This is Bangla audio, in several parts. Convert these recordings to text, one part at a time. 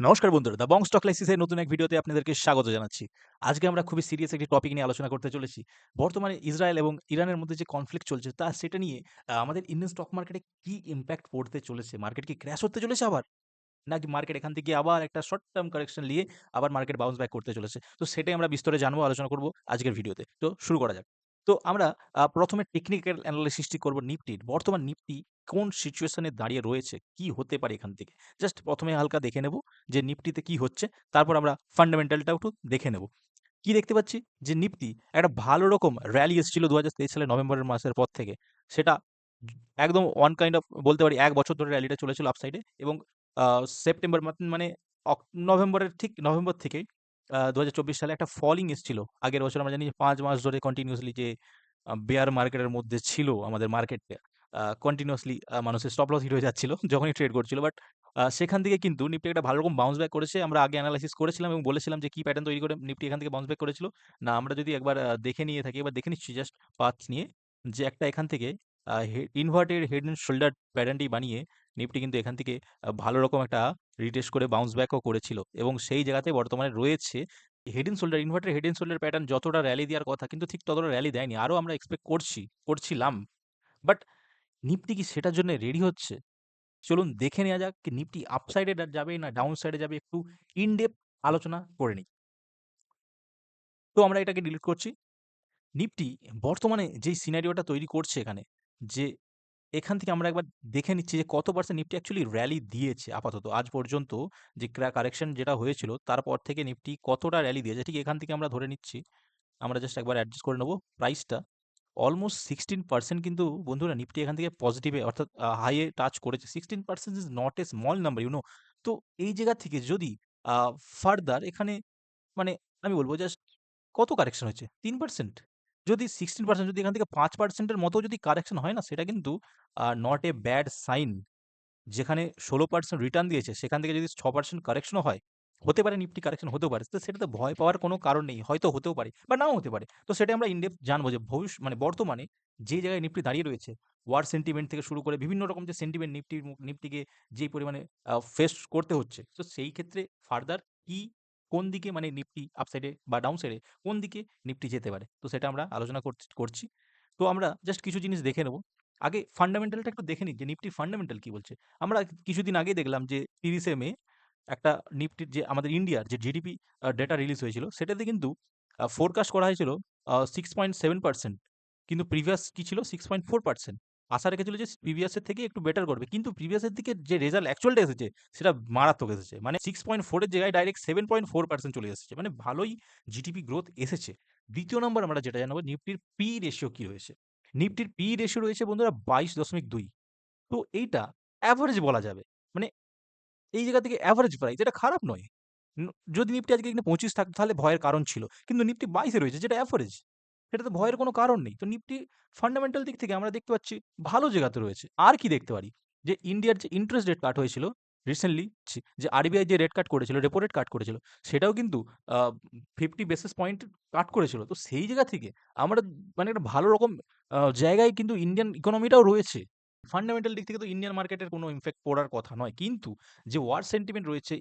নমস্কার বন্ধুরা, দ্য বং স্টক লাইসিসের নতুন এক ভিডিওতে আপনাদেরকে স্বাগত জানাচ্ছি। আজকে আমরা খুবই সিরিয়াস একটি টপিক নিয়ে আলোচনা করতে চলেছি। বর্তমানে ইসরায়েল এবং ইরানের মধ্যে যে কনফ্লিক্ট চলছে সেটা নিয়ে আমাদের ইন্ডিয়ান স্টক মার্কেটে কি ইমপ্যাক্ট পড়তে চলেছে? মার্কেট কি ক্র্যাশ হতে চলেছে আবার? নাকি মার্কেট এখান থেকে আবার একটা শর্ট টার্ম কারেকশন নিয়ে আবার মার্কেট বাউন্স ব্যাক করতে চলেছে? তো সেটাই আমরা বিস্তারে জানবো, আলোচনা করব আজকের ভিডিওতে। তো শুরু করা যাক। তো আমরা ১ম এ টেকনিক্যাল অ্যানালিসিসটি করব নিফটির। বর্তমান নিফটি কোন সিচুয়েশন এ দাঁড়িয়ে রয়েছে? কি হতে পারে এখান থেকে? জাস্ট ১ম এ হালকা দেখে নেব যে নিফটিতে কি হচ্ছে। তারপর আমরা ফান্ডামেন্টালটাও একটু দেখে নেব। কি দেখতে পাচ্ছি? যে নিফটি একটা ভালো রকম র্যালি এসেছিল ২০২৩ সালের নভেম্বরের মাসের পর থেকে। সেটা একদম ওয়ান কাইন্ড অফ বলতে পারি ১ বছর ধরে র্যালিটা চলেছিল আপসাইডে এবং আ সেপ্টেম্বর মানে নভেম্বরের ঠিক নভেম্বর থেকেই ২০২৪ সালে একটা ফলিং এসছিল। আগের বছর আমরা জানি যে ৫ মাস ধরে কন্টিনিউয়াসলি যে বেয়ার মার্কেটের মধ্যে ছিল আমাদের মার্কেটটা। কন্টিনিউয়াসলি মানুষের স্টপ লস হিট হয়ে যাচ্ছিল যখনই ট্রেড করছিল। বাট সেখান থেকে কিন্তু নিফটি একটা ভালো রকম বাউন্স ব্যাক করেছে। আমরা আগে এনালাইসিস করেছিলাম এবং বলেছিলাম যে কি প্যাটার্ন তৈরি করে নিফটি এখান থেকে বাউন্স ব্যাক করেছিল। না, আমরা যদি একবার দেখে নিয়ে থাকি, এবার দেখে নিচ্ছি জাস্ট পাথ নিয়ে যে একটা এখান থেকে ইনভার্টেড হেড এন্ড শোল্ডার প্যাটার্নটি বানিয়ে নিফটি কিন্তু এখান থেকে ভালো রকম একটা রিটেস্ট করে বাউন্স ব্যাকও করেছিল এবং সেই জায়গাতে বর্তমানে রয়েছে। Head and shoulder inverted head and shoulder pattern যতটা র্যালি দেওয়ার কথা কিন্তু ঠিক ততটা র্যালি দেয়নি। আরো আমরা এক্সপেক্ট করছিলাম। বাট নিফটি কি সেটার জন্য রেডি হচ্ছে? চলুন দেখে নেওয়া যাক কি নিফটি আপসাইডে যাবে না ডাউন সাইডে যাবে, একটু ইন ডেপথ আলোচনা করে নিই। তো আমরা এটাকে ডিলিট করছি। নিফটি বর্তমানে যেই সিনারিওটা তৈরি করছে এখানে, যে এখান থেকে আমরা একবার দেখে নিচ্ছি যে কত পার্সেন্ট নিফটি অ্যাকচুয়ালি র্যালি দিয়েছে আপাতত। আজ পর্যন্ত যে কারেকশন যেটা হয়েছিল তারপর থেকে নিফটি কতটা র্যালি দিয়েছে ঠিক এখান থেকে আমরা ধরে নিচ্ছি। আমরা জাস্ট একবার অ্যাডজাস্ট করে নেব প্রাইসটা। অলমোস্ট 16% কিন্তু বন্ধুরা নিফটি এখান থেকে পজিটিভে অর্থাৎ হাই এ টাচ করেছে। 16% is not a small number তো এই জায়গা থেকে যদি আ ফার্দার এখানে মানে আমি বলব জাস্ট কত কারেকশন হয়েছে? ৩%। যদি 16% যদি এখান থেকে ৫% এর মতো যদি কারেকশন হয় না, সেটা কিন্তু নট এ ব্যাড সাইন। যেখানে ১৬% রিটার্ন দিয়েছে সেখান থেকে যদি ৬% কারেকশনও হয়, হতে পারে নিফটি কারেকশন হতেও পারে। তো সেটাতে ভয় পাওয়ার কোনো কারণ নেই। হয়তো হতেও পারে বা নাও হতে পারে। তো সেটাই আমরা ইন ডেপথ জানবো যে মানে বর্তমানে যে জায়গায় নিফটি দাঁড়িয়ে রয়েছে, ওয়ার সেন্টিমেন্ট থেকে শুরু করে বিভিন্ন রকম যে সেন্টিমেন্ট নিফটিকে যেই পরিমাণে ফেস করতে হচ্ছে। তো সেই ক্ষেত্রে ফার্দার কি কোন দিকে মানে নিফটি আপসাইডে বা ডাউন সাইডে কোন দিকে নিফটি যেতে পারে? তো সেটা আমরা আলোচনা করছি। তো আমরা জাস্ট কিছু জিনিস দেখে নেব। আগে ফান্ডামেন্টালটা একটু দেখে নিই যে নিফটির ফান্ডামেন্টাল কি বলছে। আমরা কিছুদিন আগেই দেখলাম যে ৩০ মে একটা নিফটির যে আমাদের ইন্ডিয়ার যে জিডিপি ডেটা রিলিজ হয়েছিল সেটাতে কিন্তু ফোরকাস্ট করা হয়েছিল 6.7%, কিন্তু প্রিভিয়াস কি ছিল 6.4%। আশা রেখেছিল যে প্রিভিয়াস এর থেকে একটু বেটার করবে। কিন্তু প্রিভিয়াস এর দিকে যে রেজাল্ট অ্যাকচুয়ালটা এসেছে সেটা মারাত্মক এসেছে। মানে 6.4 এর জায়গায় ডাইরেক্ট 7.4% চলে এসেছে। মানে ভালোই জিডিপি গ্রোথ এসেছে। দ্বিতীয় নম্বর আমরা যেটা জানাবো নিফটির পি রেশিও কি রয়েছে। নিফটির পি রেশিও রয়েছে বন্ধুরা 22.2। তো এইটা এভারেজ বলা যাবে। মানে এই জায়গা থেকে এভারেজ প্রাইস, এটা খারাপ নয়। ন যদি নিফটি আজকে এখানে 25 থাকতো তাহলে ভয়ের কারণ ছিল। কিন্তু নিফটি 22 এ রয়েছে যেটা এভারেজ। সেটাতে ভয়ের কোনো কারণ নেই। তো নিফটি ফান্ডামেন্টাল দিক থেকে আমরা দেখতে পাচ্ছি ভালো জায়গাতে রয়েছে। আর কি দেখতে পারি? যে ইন্ডিয়ার যে ইন্টারেস্ট রেট কাট হয়েছিল রিসেন্টলি, যে আরবিআই যে রেট কাট করেছিল, রেপো রেট কাট করেছিল, সেটাও কিন্তু আ 50 বেসিস পয়েন্ট কাট করেছিল। তো সেই জায়গা থেকে আমরা মানে একটা ভালো রকম জায়গায় কিন্তু ইন্ডিয়ান ইকোনমিটাও রয়েছে। ফান্ডামেন্টাল দিক থেকে তো ইন্ডিয়ান মার্কেটের কোনো ইমপ্যাক্ট পড়ার কথা নয়। কিন্তু যে ওয়ার সেন্টিমেন্ট রয়েছে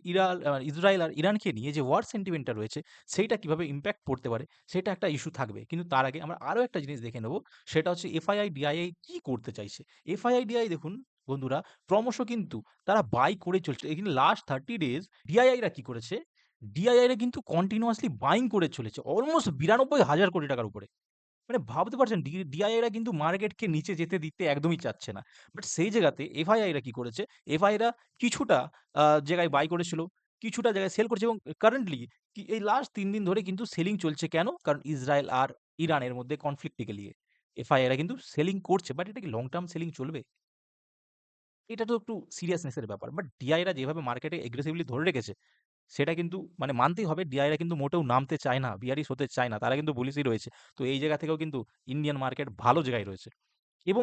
ইসরায়েল আর ইরানকে নিয়ে যে ওয়ার সেন্টিমেন্টটা রয়েছে, সেইটা কিভাবে ইমপ্যাক্ট পড়তে পারে সেটা একটা ইস্যু থাকবে। কিন্তু তার আগে আমরা আরো একটা জিনিস দেখে নেব। সেটা হচ্ছে এফআইআই, ডিআইআই কি করতে চাইছে। এফআইআই, ডিআই দেখুন বন্ধুরা, ক্রমশ কিন্তু তারা বাই করে চলছে। এখানে লাস্ট 30 ডেজ ডিআইআই রা কি করেছে? ডিআইআই রা কিন্তু কন্টিনিউয়াসলি বাইং করে চলেছে। অলমোস্ট ৯২,০০০ কোটি টাকার উপরে। মানে ভাবতে পারছেন ডিআইআই রা কিন্তু মার্কেটকে নিচে যেতে দিতে একদমই চাচ্ছে না। বাট সেই জায়গাতে এফআইআই রা কি করেছে? এফআই রা কিছুটা জায়গায় বাই করেছিল, কিছুটা জায়গায় সেল করেছে এবং কারেন্টলি এই লাস্ট ৩ দিন ধরে কিন্তু সেলিং চলছে। কেন? কারণ ইসরায়েল আর ইরানের মধ্যে কনফ্লিক্ট টিকে নিয়ে। এফআইআই রা কিন্তু সেলিং করছে। বাট এটা কি লং টার্ম সেলিং চলবে? এটা তো একটু সিরিয়াসনেস এর ব্যাপার। বাট ডিআই রা যেভাবে মার্কেটে এগ্রেসিভলি ধরে রেখেছে, সেটা কিন্তু মানে মানতেই হবে ডিআই রা কিন্তু মোটেও নামতে চায় না, বিয়ারিশ হতে চায় না। তারা কিন্তু বুলিশই রয়েছে। তো এই জায়গা থেকেও কিন্তু ইন্ডিয়ান মার্কেট ভালো জায়গায় রয়েছে। এবং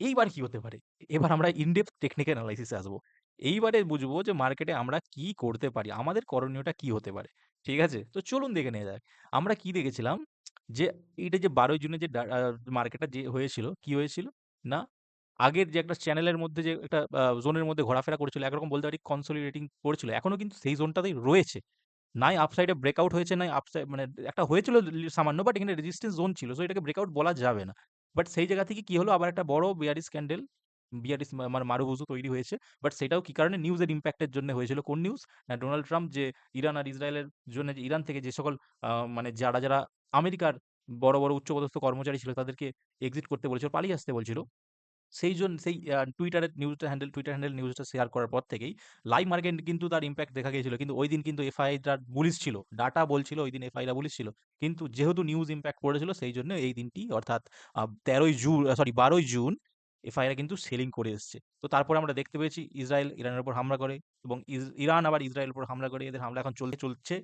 এইবার কি হতে পারে? এবার আমরা ইন ডেপথ টেকনিক্যাল এনালাইসিস এ আসবো। এইবারে বুঝবো যে মার্কেটে আমরা কি করতে পারি? আমাদের করণীয়টা কি হতে পারে? ঠিক আছে? তো চলুন দেখে নেওয়া যাক। আমরা কি দেখেছিলাম যে এইটা যে ১২ জুনে যে মার্কেটটা যে হয়েছিল, কি হয়েছিল? না আগের যে একটা চ্যানেলের মধ্যে যে একটা জোনের মধ্যে ঘোরাফেরা করেছিল, একরকম বলতে পারি কনসলিডেটিং করেছিল। এখনো কিন্তু সেই জোনটাতেই রয়েছে। নাই আপসাইডে ব্রেকআউট হয়েছে, নাই মানে একটা হয়েছিল সামান্য, বাট এখানে রেজিস্ট্যান্স জোন ছিল। সো এটাকে ব্রেকআউট বলা যাবে না। বাট সেই জায়গা থেকে কি হলো, আবার একটা বড় বিয়ারিশ ক্যান্ডেল, বিয়ারিশ মানে মারুভুজু তৈরি হয়েছে। বাট সেটাও কি কারণে? নিউজের ইমপ্যাক্ট এর জন্য হয়েছিল। কোন নিউজ? না, ডোনাল্ড ট্রাম্প যে ইরান আর ইসরায়েলের জন্য যে ইরান থেকে যে সকল মানে যারা আমেরিকার বড় উচ্চপদস্থ কর্মচারী ছিল তাদেরকে এক্সিট করতে বলেছিল, পালিয়ে আসতে বলছিল। সেই টুইটার হ্যান্ডেল নিউজটা শেয়ার করার পর থেকেই লাইভ মার্কেট কিন্তু তার ইমপ্যাক্ট দেখা গিয়েছিল। কিন্তু ঐদিন কিন্তু এফআইআইটা বুলিশ ছিল। ডাটা বলছিল ঐদিন এফআইআইরা বুলিশ ছিল। কিন্তু যেহেতু নিউজ ইমপ্যাক্ট পড়েছিল সেইজন্য এই দিনটি অর্থাৎ ১২ই জুন এফআইআইরা কিন্তু সেলিং করে এসছে। তো তারপরে আমরা দেখতে পেয়েছি ইসরায়েল ইরানের উপর হামলা করে এবং ইরান আবার ইসরায়েলের উপর হামলা করে। এদের হামলা এখন চলছে।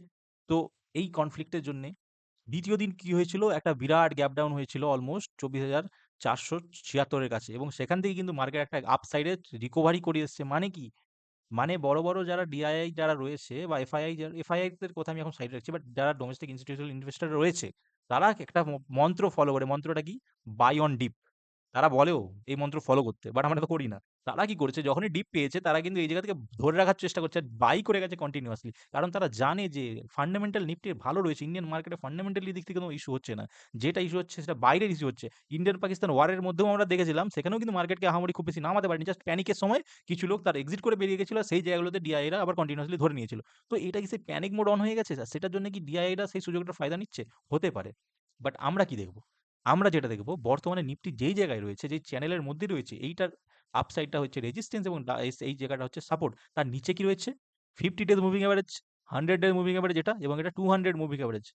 তো এই কনফ্লিক্ট এর জন্যে দ্বিতীয় দিন কি হয়েছিল? একটা বিরাট গ্যাপ ডাউন হয়েছিল অলমোস্ট ২৪,৪৭৬ এর কাছে, এবং সেখান থেকে কিন্তু মার্কেট একটা আপসাইডে রিকভারি করে এসছে। মানে কি? মানে বড় যারা ডিআইআই যারা রয়েছে বা এফআইআই দের কথা আমি এখন সাইডে রাখছি। বাট যারা ডোমেস্টিক ইনস্টিটিউশনাল ইনভেস্টর রয়েছে, তারা একটা মন্ত্র ফলো করে। মন্ত্রটা কি? Buy on dip. তারা বলেও এই মন্ত্র ফলো করতে। বাট আমরা তো করি না। তারা কি করেছে? যখনই ডিপ পেয়েছে তারা কিন্তু এই জায়গা থেকে ধরে রাখার চেষ্টা করছে। আর বাই করে গেছে কন্টিনিউয়াসলি। কারণ তারা জানে যে ফান্ডামেন্টাল নিফটি ভালো রয়েছে। ইন্ডিয়ান মার্কেটে ফান্ডামেন্টালি দিক থেকে কোনো ইস্যু হচ্ছে না। যেটা ইস্যু হচ্ছে সেটা বাইরের ইস্যু হচ্ছে। ইন্ডিয়ান পাকিস্তান ওয়ারের মধ্যেও আমরা দেখেছিলাম। সেখানেও কিন্তু মার্কেটকে আহামরি খুব বেশি নামাতে পারেনি। জাস্ট প্যানিকের সময় কিছু লোক তার এক্সিট করে বেরিয়ে গেছিল। আর সেই জায়গাগুলোতে ডিআইএরা আবার কন্টিনিউয়াসলি ধরে নিয়েছিল। তো এটা কি সেই প্যানিক মোড অন হয়ে গেছে? আর সেটার জন্য কি ডিআইএরা সেই সুযোগটার ফায়দা নিচ্ছে? হতে পারে। বাট আমরা কি দেখব? আমরা যেটা দেখব, বর্তমানে নিফটি যেই জায়গায় রয়েছে, যেই চ্যানেলের মধ্যে রয়েছে, এইটার আপসাইডটা হচ্ছে রেজিস্ট্যান্স এবং এই জায়গাটা হচ্ছে সাপোর্ট। তার নিচে কি রয়েছে? 50 days moving average, 100 days moving average এটা, এবং এটা 200 মুভিং এভারেজ।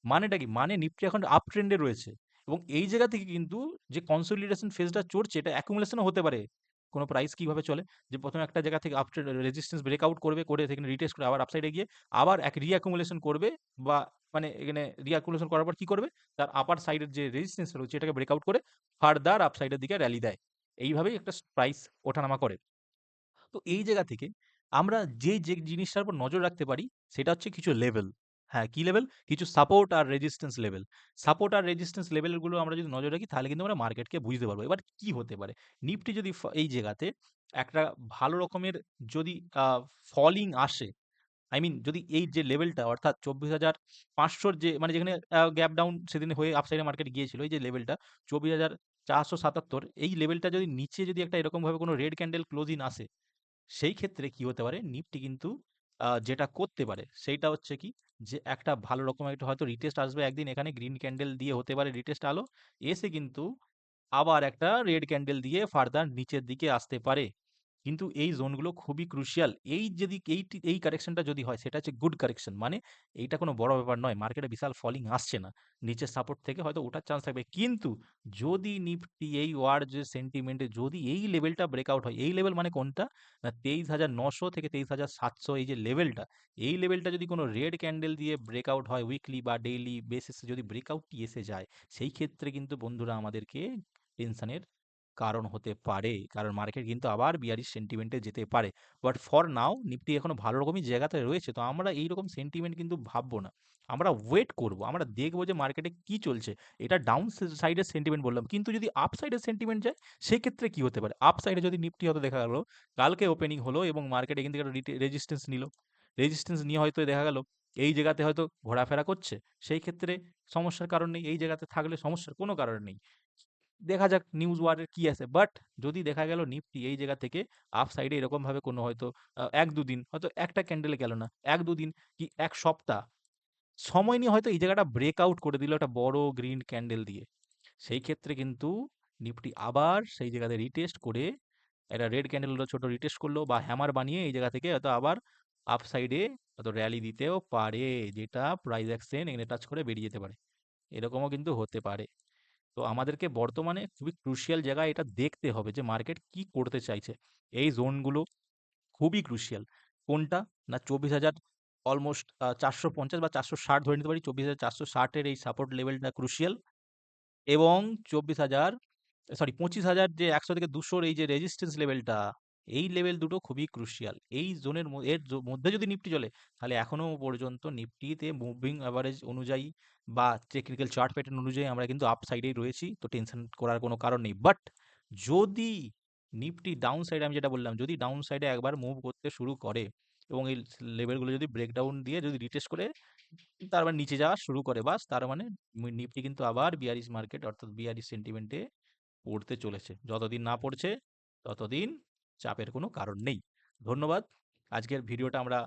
মানেটা কি? মানে নিফটি এখন আপ ট্রেন্ডে রয়েছে। এবং এই জায়গা থেকে কিন্তু যে কনসলিডেশন ফেজটা চলছে, এটা অ্যাকুমুলেশন ও হতে পারে। কোন প্রাইস কিভাবে চলে? যে ১ম একটা জায়গা থেকে আপ ট্রেন্ড রেজিস্ট্যান্স ব্রেকআউট করবে, করে সেখানে রিটেস্ট করে আবার আপসাইডে গিয়ে আবার এক রিঅ্যাকুমুলেশন করবে, বা মানে এখানে রিঅ্যাকুমুলেশন করার পর কি করবে? তার আপার সাইডের যে রেজিস্ট্যান্স রয়েছে এটাকে ব্রেকআউট করে ফার্দার আপসাইডের দিকে র‍্যালি দেয়। এইভাবেই একটা প্রাইস ওঠানামা করে। তো এই জায়গা থেকে আমরা যে জিনিসটার উপর নজর রাখতে পারি সেটা হচ্ছে কিছু লেভেল। হ্যাঁ, কি লেভেল? কিছু সাপোর্ট আর রেজিস্ট্যান্স লেভেল। সাপোর্ট আর রেজিস্ট্যান্স লেভেল গুলো আমরা যদি নজর রাখি তাহলে কিন্তু আমরা মার্কেটকে বুঝতে পারবো। এবার কি হতে পারে? নিফটি যদি এই জায়গাতে একটা ভালো রকমের যদি আ ফলিং আসে, আই মিন যদি এই যে লেভেলটা অর্থাৎ ২৪,৫০০ র যে মানে যেখানে গ্যাপ ডাউন সেদিন হয়ে আপসাইডে মার্কেট গিয়েছিল, এই যে লেভেলটা ২৪,৪৭৭, এই লেভেলটা যদি নিচে যদি একটা এরকমভাবে কোনো রেড ক্যান্ডেল ক্লোজিং আসে, সেই ক্ষেত্রে কি হতে পারে? নিফটি কিন্তু যেটা করতে পারে সেইটা হচ্ছে কি? যে একটা ভালো রকমের একটা হয়তো রিটেস্ট আসবে একদিন, এখানে গ্রিন ক্যান্ডেল দিয়ে হতে পারে রিটেস্ট আলো। এসে কিন্তু আবার একটা রেড ক্যান্ডেল দিয়ে ফার্দার নিচের দিকে আসতে পারে। কিন্তু এই জোনগুলো খুবই ক্রুশিয়াল। এই যদি এই কারেকশনটা যদি হয় সেটা হচ্ছে গুড কারেকশন। মানে এইটা কোনো বড় ব্যাপার নয়। মার্কেটে বিশাল ফলিং আসছে না। নিচের সাপোর্ট থেকে হয়তো ওঠার চান্স থাকবে। কিন্তু যদি নিফটি এই ওয়ার যে সেন্টিমেন্টে যদি এই লেভেলটা ব্রেকআউট হয়, এই লেভেল মানে কোনটা? না, ২৩,৯০০ থেকে ২৩,৭০০, এই যে লেভেলটা, এই লেভেলটা যদি কোনো রেড ক্যান্ডেল দিয়ে ব্রেকআউট হয় উইকলি বা ডেইলি বেসিসে, যদি ব্রেকআউটটি এসে যায়, সেই ক্ষেত্রে কিন্তু বন্ধুরা আমাদেরকে টেনশনের কারণ হতে পারে। কারণ মার্কেট কিন্তু আবার bearish sentiment এ যেতে পারে। বাট ফর নাও নিফটি এখনো ভালো রকমই জায়গাতে রয়েছে। তো আমরা এইরকম সেন্টিমেন্ট কিন্তু ভাববো না। আমরা ওয়েট করব। আমরা দেখব যে মার্কেটে কি চলছে। এটা ডাউন সাইডের সেন্টিমেন্ট বললাম। কিন্তু যদি আপ সাইডের সেন্টিমেন্ট যায়, সেক্ষেত্রে কি হতে পারে? আপ সাইডে যদি নিফটি হয়তো দেখা গেল কালকে ওপেনিং হলো এবং মার্কেট এখান থেকে একটা রেজিস্ট্যান্স নিল। রেজিস্ট্যান্স নিয়ে হয়তো দেখা গেল এই জায়গাতে হয়তো ঘোরাফেরা করছে। সেই ক্ষেত্রে সমস্যার কারণ নেই। এই জায়গাতে থাকলে সমস্যার কোনো কারণ নেই। দেখা যাক নিউজ ওয়ারের কি আছে। বাট যদি দেখা গেল নিফটি এই জায়গা থেকে আপ সাইডে এরকমভাবে কোনো হয়তো ১-২ দিন, হয়তো একটা ক্যান্ডেলে গেল না। ১-২ দিন কি ১ সপ্তাহ সময় নিয়ে হয়তো এই জায়গাটা ব্রেকআউট করে দিল একটা বড় গ্রিন ক্যান্ডেল দিয়ে। সেই ক্ষেত্রে কিন্তু নিফটি আবার সেই জায়গাতে রিটেস্ট করে একটা রেড ক্যান্ডেল হলো, ছোট রিটেস্ট করলো বা হ্যামার বানিয়ে এই জায়গা থেকে হয়তো আবার আপ সাইডে হয়তো র‍্যালি দিতেও পারে। যেটা প্রাইস অ্যাকশন এখানে টাচ করে বেরিয়ে যেতে পারে। এরকমও কিন্তু হতে পারে। তো আমাদেরকে বর্তমানে খুবই ক্রুশিয়াল জায়গায় এটা দেখতে হবে যে মার্কেট কি করতে চাইছে। এই জোনগুলো খুবই ক্রুশিয়াল। কোনটা? না, ২৪,০০০ অলমোস্ট ৪৫০ বা ৪৬০ ধরে নিতে পারি। ২৪,৪৬০ এর এই সাপোর্ট লেভেলটা ক্রুশিয়াল, এবং ২৪,০০০ সরি ২৫,০০০ যে ১০০ থেকে ২০০ র এই যে রেজিস্ট্যান্স লেভেলটা, এই লেভেল দুটো খুবই ক্রুশিয়াল। এই জোনের মধ্যে যদি নিফটি চলে, তাহলে এখনো পর্যন্ত নিফটিতে মুভিং এভারেজ অনুযায়ী বা টেকনিক্যাল চার্ট প্যাটার্ন অনুযায়ী আমরা কিন্তু আপ সাইডেই রয়েছি। তো টেনশন করার কোনো কারণ নেই। বাট যদি নিফটি ডাউন সাইডে আমি যেটা বললাম, যদি ডাউন সাইডে একবার মুভ করতে শুরু করে এবং এই লেভেলগুলো যদি ব্রেকডাউন দিয়ে যদি রিটেস্ট করে তারপর নিচে যাওয়া শুরু করে, বাস তার মানে নিফটি কিন্তু আবার বিয়ারিশ মার্কেট অর্থাৎ বিয়ারিশ সেন্টিমেন্টে পড়তে চলেছে। যতদিন না পড়ছে ততদিন চাপের কোনো কারণ নেই। ধন্যবাদ। আজকের ভিডিওটা আমরা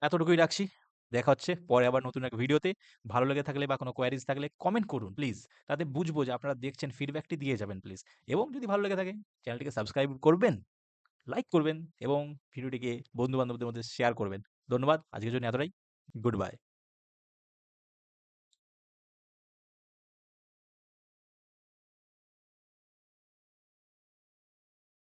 এতটুকুই রাখছি। দেখা হচ্ছে পরে আবার নতুন এক ভিডিওতে। ভালো লেগে থাকলে বা কোনো কোয়েরিজ থাকলে কমেন্ট করুন প্লিজ। তাতে বুঝবো যে আপনারা দেখছেন, ফিডব্যাকটি দিয়ে যাবেন প্লিজ। এবং যদি ভালো লেগে থাকে চ্যানেলটিকে সাবস্ক্রাইব করবেন, লাইক করবেন এবং ভিডিওটিকে বন্ধু-বান্ধবদের মধ্যে শেয়ার করবেন। ধন্যবাদ। আজকের জন্য এতটাই। Good bye.